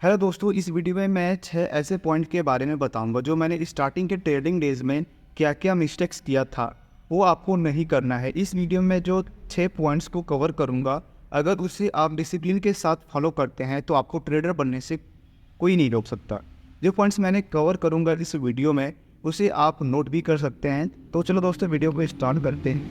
Hello दोस्तों, इस video में मैं 6 ऐसे पॉइंट के बारे में बताऊंगा जो मैंने स्टार्टिंग के ट्रेडिंग डेज में क्या क्या मिस्टेक्स किया था, वो आपको नहीं करना है। इस वीडियो में जो 6 पॉइंट्स को कवर करूंगा, अगर उसे आप डिसिप्लिन के साथ फॉलो करते हैं तो आपको ट्रेडर बनने से कोई नहीं रोक सकता। जो पॉइंट्स मैंने कवर करूंगा इस वीडियो में, उसे आप नोट भी कर सकते हैं। तो चलो दोस्तों, वीडियो को स्टार्ट करते हैं।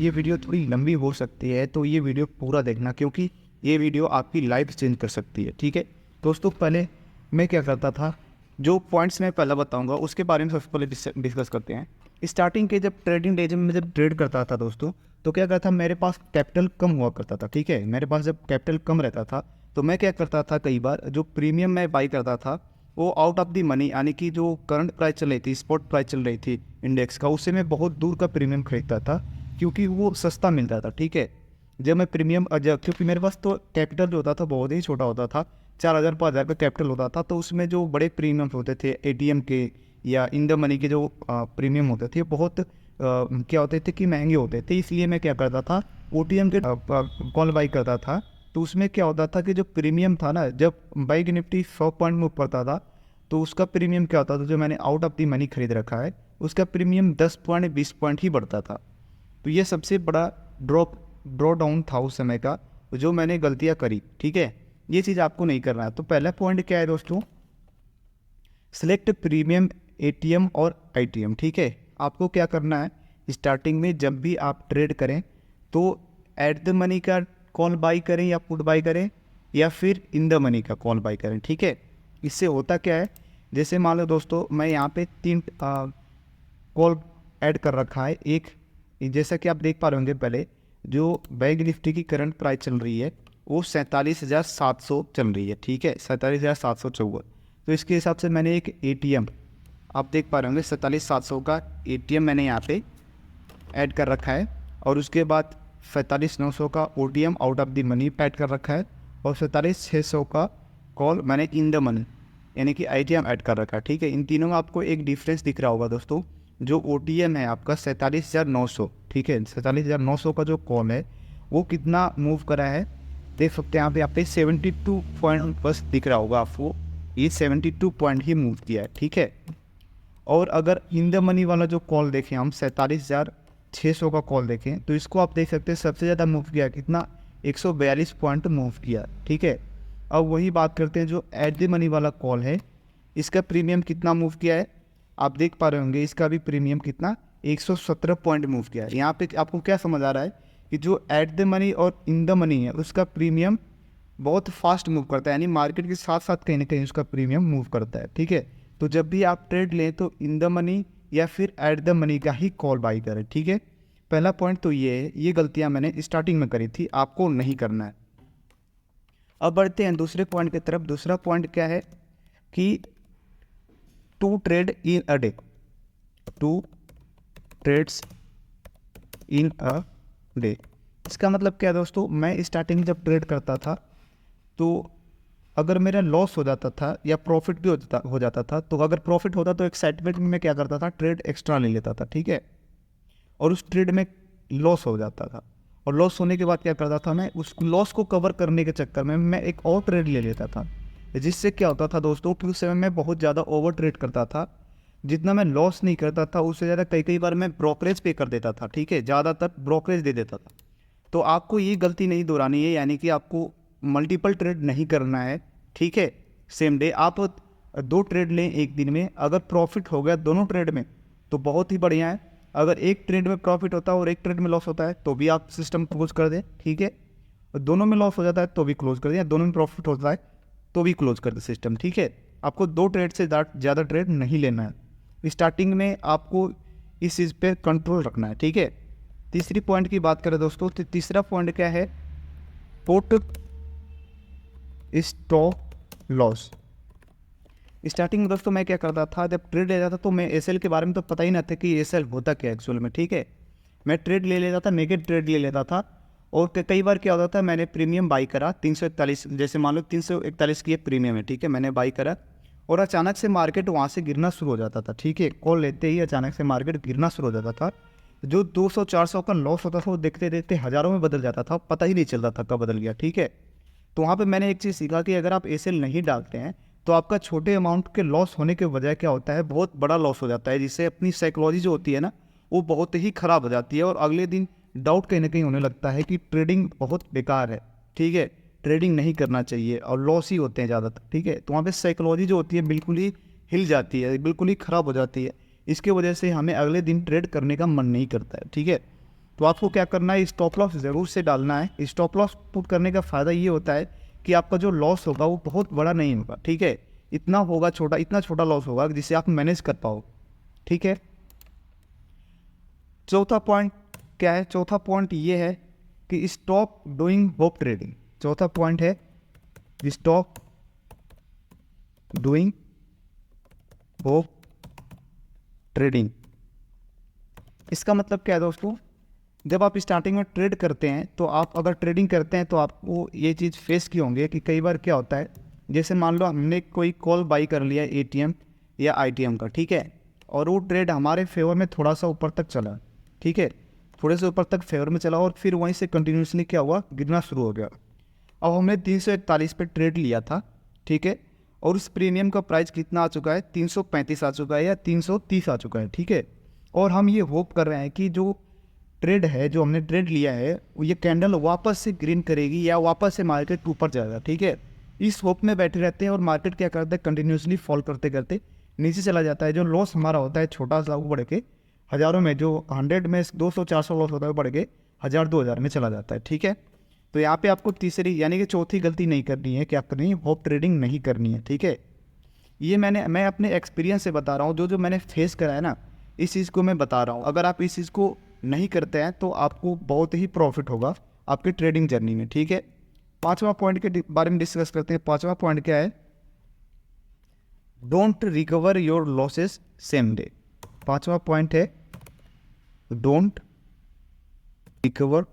ये वीडियो थोड़ी लंबी हो सकती है, तो ये वीडियो पूरा देखना, क्योंकि ये वीडियो आपकी लाइफ चेंज कर सकती है। ठीक है दोस्तों, पहले मैं क्या करता था, जो पॉइंट्स मैं पहले बताऊंगा उसके बारे में सबसे पहले डिस्कस करते हैं। स्टार्टिंग के जब ट्रेडिंग डेज में मैं जब ट्रेड करता था दोस्तों, तो क्या करता था, मेरे पास कैपिटल कम हुआ करता था। ठीक है, मेरे पास जब कैपिटल कम रहता था तो मैं क्या करता था, कई बार जो प्रीमियम मैं बाई करता था वो आउट ऑफ द मनी, यानी कि जो करंट प्राइस चल रही थी, स्पॉट प्राइस चल रही थी इंडेक्स का, उससे मैं बहुत दूर का प्रीमियम खरीदता था, क्योंकि वो सस्ता मिलता था। ठीक है, जब मैं प्रीमियम क्योंकि मेरे पास तो कैपिटल जो होता था बहुत ही छोटा होता था, 4,000 5,000 का कैपिटल होता था, तो उसमें जो बड़े प्रीमियम्स होते थे एटीएम के या इन द मनी के, जो प्रीमियम होते थे बहुत क्या होते थे कि महंगे होते थे। इसलिए मैं क्या करता था, ओटीएम के कॉल बाई करता था। तो उसमें क्या होता था कि जो प्रीमियम था ना, जब बाइक निफ्टी 100 पॉइंट में ऊपर था तो उसका प्रीमियम क्या होता था, जो मैंने आउट ऑफ द मनी खरीद रखा है उसका प्रीमियम 10 पॉइंट 20 पॉइंट ही बढ़ता था। तो ये सबसे बड़ा ड्रॉ डाउन था उस समय का, जो मैंने गलतियाँ करी। ठीक है, ये चीज़ आपको नहीं करना है। तो पहला पॉइंट क्या है दोस्तों, सिलेक्ट प्रीमियम एटीएम और आईटीएम। ठीक है, आपको क्या करना है, स्टार्टिंग में जब भी आप ट्रेड करें तो एट द मनी का कॉल बाई करें या पुट बाई करें, या फिर इन द मनी का कॉल बाई करें। ठीक है, इससे होता क्या है, जैसे मान लो दोस्तों, मैं यहाँ पे 3 कॉल ऐड कर रखा है। एक, जैसा कि आप देख पा रहे होंगे, पहले जो बैंक निफ्टी की करंट प्राइस चल रही है वो 47,700 चल रही है। ठीक है, 47,754। तो इसके हिसाब से मैंने एक एटीएम, आप देख पा रहे होंगे 47,700 का एटीएम मैंने यहाँ पे ऐड कर रखा है, और उसके बाद 45,900 का OTM out of the money add कर रखा है, और 47,600 का कॉल मैंने इन द मनी यानी कि आईटीएम ऐड कर रखा है। ठीक है, इन तीनों में आपको एक डिफरेंस दिख रहा होगा दोस्तों। जो ओटीएम है आपका 47,900, ठीक है, 47,900 का जो कॉल है वो कितना मूव करा है, देख सकते हैं यहाँ पे 72 पॉइंट बस दिख रहा होगा आपको, ये 72 पॉइंट ही मूव किया है। ठीक है, और अगर इन द मनी वाला जो कॉल देखें हम, 47,600 का कॉल देखें, तो इसको आप देख सकते हैं सबसे ज़्यादा मूव किया कितना, 142 पॉइंट मूव किया। ठीक है, अब वही बात करते हैं जो एट द मनी वाला कॉल है, इसका प्रीमियम कितना मूव किया है, आप देख पा रहे होंगे, इसका भी प्रीमियम कितना, 117 पॉइंट मूव किया है। यहाँ पे आपको क्या समझ आ रहा है कि जो एट द मनी और इन द मनी है उसका प्रीमियम बहुत फास्ट मूव करता है, यानी मार्केट के साथ साथ कहीं ना कहीं उसका प्रीमियम मूव करता है। ठीक है, तो जब भी आप ट्रेड लें तो इन द मनी या फिर एट द मनी का ही कॉल बाई करें। ठीक है, पहला पॉइंट तो ये है, ये गलतियां मैंने स्टार्टिंग में करी थी, आपको नहीं करना है। अब बढ़ते हैं दूसरे पॉइंट की तरफ। दूसरा पॉइंट क्या है कि two trade in a day, two trades in a day. इसका मतलब क्या है दोस्तों, मैं स्टार्टिंग जब ट्रेड करता था तो अगर मेरा लॉस हो जाता था या प्रॉफिट भी हो जाता था, तो अगर प्रॉफिट होता तो एक्साइटमेंट में मैं क्या करता था, ट्रेड एक्स्ट्रा ले लेता था। ठीक है, और उस ट्रेड में लॉस हो जाता था, और लॉस होने के बाद क्या करता था, मैं उस लॉस को कवर करने के चक्कर में मैं एक और ट्रेड ले लेता था, जिससे क्या होता था दोस्तों कि उस समय मैं बहुत ज़्यादा ओवर ट्रेड करता था। जितना मैं लॉस नहीं करता था उससे ज़्यादा कई कई बार मैं ब्रोकरेज पे कर देता था। ठीक है, ज़्यादातर ब्रोकरेज दे देता था। तो आपको ये गलती नहीं दोहरानी है, यानी कि आपको मल्टीपल ट्रेड नहीं करना है। ठीक है, सेम डे आप 2 ट्रेड लें एक दिन में, अगर प्रॉफिट हो गया दोनों ट्रेड में तो बहुत ही बढ़िया है। अगर एक ट्रेड में प्रॉफिट होता है और एक ट्रेड में लॉस होता है तो भी आप सिस्टम क्लोज कर दें। ठीक है, और दोनों में लॉस हो जाता है तो भी क्लोज कर दें, या दोनों में प्रॉफिट होता है तो भी क्लोज कर दें सिस्टम। ठीक है, आपको 2 ट्रेड से ज़्यादा ट्रेड नहीं लेना है। स्टार्टिंग में आपको इस चीज़ पे कंट्रोल रखना है। ठीक है, तीसरी पॉइंट की बात करें दोस्तों, तो तीसरा पॉइंट क्या है, पुट स्टॉप लॉस। स्टार्टिंग में दोस्तों मैं क्या करता था, जब ट्रेड ले जाता तो मैं एसएल के बारे में तो पता ही ना था कि एसएल होता क्या एक्चुअल में। ठीक है, मैं ट्रेड ले लेता था, नेगेटिव ट्रेड ले लेता था, और कई बार क्या होता था, मैंने प्रीमियम बाई करा 341, जैसे मान लो 341 की एक प्रीमियम है। ठीक है, मैंने बाई करा और अचानक से मार्केट वहाँ से गिरना शुरू हो जाता था। ठीक है, कॉल लेते ही अचानक से मार्केट गिरना शुरू हो जाता था, जो 200-400 का लॉस होता था वो देखते देखते हज़ारों में बदल जाता था, पता ही नहीं चलता था कब बदल गया। ठीक है, तो वहाँ पे मैंने एक चीज़ सीखा कि अगर आप एसेल नहीं डालते हैं तो आपका छोटे अमाउंट के लॉस होने के वजह क्या होता है, बहुत बड़ा लॉस हो जाता है, जिससे अपनी साइकोलॉजी जो होती है ना वो बहुत ही ख़राब हो जाती है और अगले दिन डाउट कहीं ना कहीं होने लगता है कि ट्रेडिंग बहुत बेकार है, ठीक है, ट्रेडिंग नहीं करना चाहिए और लॉस ही होते हैं ज़्यादातर, ठीक है। तो वहाँ पे साइकोलॉजी जो होती है बिल्कुल ही हिल जाती है, बिल्कुल ही ख़राब हो जाती है। इसके वजह से हमें अगले दिन ट्रेड करने का मन नहीं करता है, ठीक है। तो आपको क्या करना है, स्टॉप लॉस ज़रूर से डालना है। स्टॉप लॉस पुट करने का फ़ायदा ये होता है कि आपका जो लॉस होगा वो बहुत बड़ा नहीं होगा, ठीक है, इतना होगा छोटा, इतना छोटा लॉस होगा जिसे आप मैनेज कर पाओ, ठीक है। चौथा पॉइंट क्या है, चौथा पॉइंट ये है कि स्टॉप डूइंग होप ट्रेडिंग। चौथा पॉइंट है स्टॉप डूइंग होप ट्रेडिंग। इसका मतलब क्या है दोस्तों, जब आप स्टार्टिंग में ट्रेड करते हैं तो आप अगर ट्रेडिंग करते हैं तो आपको ये चीज़ फेस की होंगे कि कई बार क्या होता है, जैसे मान लो हमने कोई कॉल बाई कर लिया एटीएम या आईटीएम का, ठीक है, और वो ट्रेड हमारे फेवर में थोड़ा सा ऊपर तक चला, ठीक है, थोड़े से ऊपर तक फेवर में चला और फिर वहीं से कंटिन्यूसली क्या हुआ, गिरना शुरू हो गया। अब हमने 341 पे ट्रेड लिया था, ठीक है, और उस प्रीमियम का प्राइस कितना आ चुका है, 335 आ चुका है या 330 आ चुका है, ठीक है। और हम ये होप कर रहे हैं कि जो ट्रेड है, जो हमने ट्रेड लिया है, ये कैंडल वापस से ग्रीन करेगी या वापस से मार्केट ऊपर जाएगा, ठीक है। इस होप में बैठे रहते हैं और मार्केट क्या करता है, कंटिन्यूसली फॉल करते करते नीचे चला जाता है। जो लॉस हमारा होता है छोटा सा, वो बढ़ के हज़ारों में, जो 100 में 200-400 लॉस होता है, वो बढ़ के 1000-2000 में चला जाता है, ठीक है। तो यहाँ पे आपको तीसरी यानी कि चौथी गलती नहीं करनी है, क्या करनी है, होप ट्रेडिंग नहीं करनी है, ठीक है। ये मैं अपने एक्सपीरियंस से बता रहा हूँ, जो मैंने फेस करा है ना, इस चीज़ को मैं बता रहा हूँ। अगर आप इस चीज़ को नहीं करते हैं तो आपको बहुत ही प्रॉफिट होगा आपकी ट्रेडिंग जर्नी में, ठीक है। पांचवा पॉइंट के बारे में डिस्कस करते हैं। पांचवा पॉइंट क्या है, don't recover your losses same day. पांचवा पॉइंट है don't recover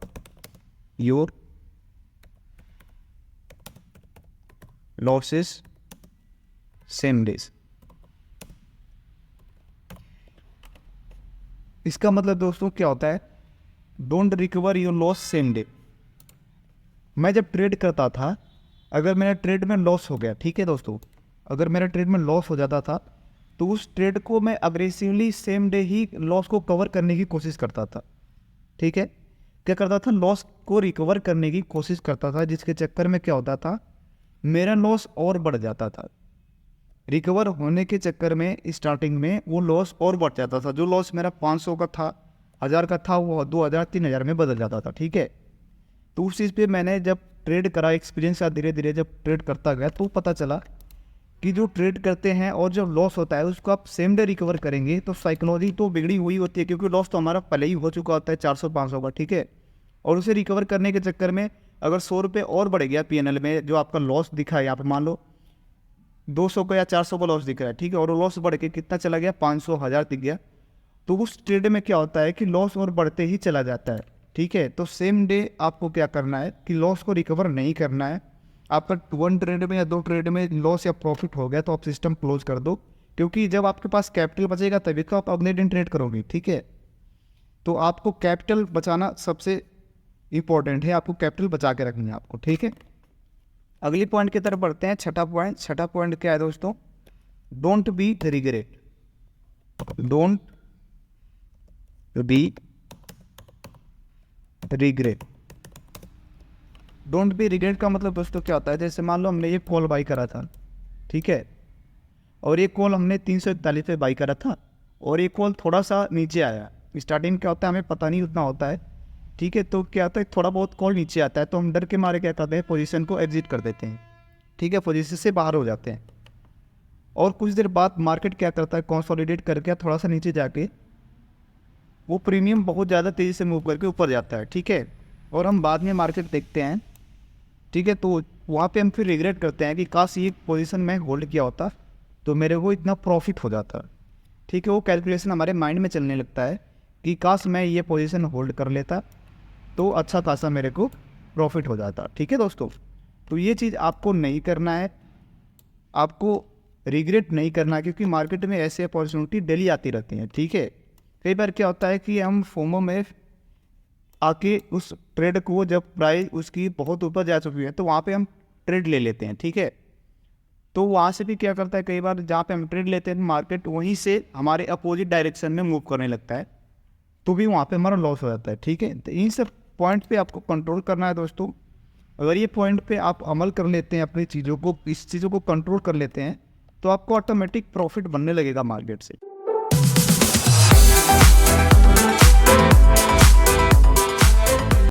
your losses same days. इसका मतलब दोस्तों क्या होता है, don't recover your loss same day. मैं जब ट्रेड करता था, अगर मेरा ट्रेड में लॉस हो गया, ठीक है दोस्तों, अगर मेरा ट्रेड में लॉस हो जाता था तो उस ट्रेड को मैं अग्रेसिवली सेम डे ही लॉस को कवर करने की कोशिश करता था, ठीक है। क्या करता था, लॉस को रिकवर करने की कोशिश करता था, जिसके चक्कर में क्या होता था, मेरा लॉस और बढ़ जाता था। रिकवर होने के चक्कर में स्टार्टिंग में वो लॉस और बढ़ जाता था। जो लॉस मेरा 500 का था, 1000 का था, वो 2000-3000 में बदल जाता था, ठीक है। तो उस चीज़ पे मैंने जब ट्रेड करा, एक्सपीरियंस का धीरे धीरे जब ट्रेड करता गया तो पता चला कि जो ट्रेड करते हैं और जो लॉस होता है उसको आप सेम डे रिकवर करेंगे तो साइकोलॉजी तो बिगड़ी हुई होती है, क्योंकि लॉस तो हमारा पहले ही हो चुका होता है 400-500 का, ठीक है। और उसे रिकवर करने के चक्कर में अगर 100 रुपये और बढ़ गया पीएनएल में, जो आपका लॉस दिखा है यहाँ पे, मान लो 200 का या 400 का लॉस दिख रहा है, ठीक है, और लॉस बढ़ के कितना चला गया, 500, 1000 दिख गया, तो उस ट्रेड में क्या होता है कि लॉस और बढ़ते ही चला जाता है, ठीक है। तो सेम डे आपको क्या करना है कि लॉस को रिकवर नहीं करना है। आपका 1 ट्रेड में या 2 ट्रेड में लॉस या प्रॉफिट हो गया तो आप सिस्टम क्लोज कर दो, क्योंकि जब आपके पास कैपिटल बचेगा तभी तो आप अगले दिन ट्रेड करोगे, ठीक है। तो आपको कैपिटल बचाना सबसे इंपॉर्टेंट है, आपको कैपिटल बचा के रखनी है आपको, ठीक है। अगली पॉइंट की तरफ बढ़ते हैं। छठा पॉइंट क्या है दोस्तों, don't be regret. Don't be regret. Don't be regret का मतलब दोस्तों क्या होता है, जैसे मान लो हमने ये कॉल बाई करा था, ठीक है, और ये कॉल हमने 341 पे बाई करा था और ये कॉल थोड़ा सा नीचे आया। स्टार्टिंग क्या होता है हमें पता नहीं उतना होता है, ठीक है। तो क्या होता है, थोड़ा बहुत कॉल नीचे आता है तो हम डर के मारे क्या करते हैं, पोजीशन को एग्जिट कर देते हैं, ठीक है, पोजीशन से बाहर हो जाते हैं। और कुछ देर बाद मार्केट क्या करता है, कंसोलिडेट करके थोड़ा सा नीचे जाके वो प्रीमियम बहुत ज़्यादा तेज़ी से मूव करके ऊपर जाता है, ठीक है, और हम बाद में मार्केट देखते हैं, ठीक है। तो वहाँ पे हम फिर रिग्रेट करते हैं कि काश ये पोजीशन में होल्ड किया होता तो मेरे को इतना प्रॉफिट हो जाता, ठीक है। वो कैलकुलेशन हमारे माइंड में चलने लगता है कि काश मैं ये पोजीशन होल्ड कर लेता तो अच्छा खासा मेरे को प्रॉफिट हो जाता, ठीक है दोस्तों। तो ये चीज़ आपको नहीं करना है, आपको रिग्रेट नहीं करना, क्योंकि मार्केट में ऐसे अपॉर्चुनिटी डेली आती रहती हैं, ठीक है। कई बार क्या होता है कि हम फोमो में आके उस ट्रेड को, जब प्राइस उसकी बहुत ऊपर जा चुकी है तो वहाँ पे हम ट्रेड ले लेते हैं, ठीक है। तो वहाँ से भी क्या करता है, कई बार जहाँ पे हम ट्रेड लेते हैं मार्केट वहीं से हमारे अपोजिट डायरेक्शन में मूव करने लगता है, तो भी वहाँ पे हमारा लॉस हो जाता है, ठीक है। तो इन सब पॉइंट पे आपको कंट्रोल करना है दोस्तों। अगर ये पॉइंट पे आप अमल कर लेते हैं, अपनी चीज़ों को, इस चीज़ों को कंट्रोल कर लेते हैं, तो आपको ऑटोमेटिक प्रॉफिट बनने लगेगा मार्केट से।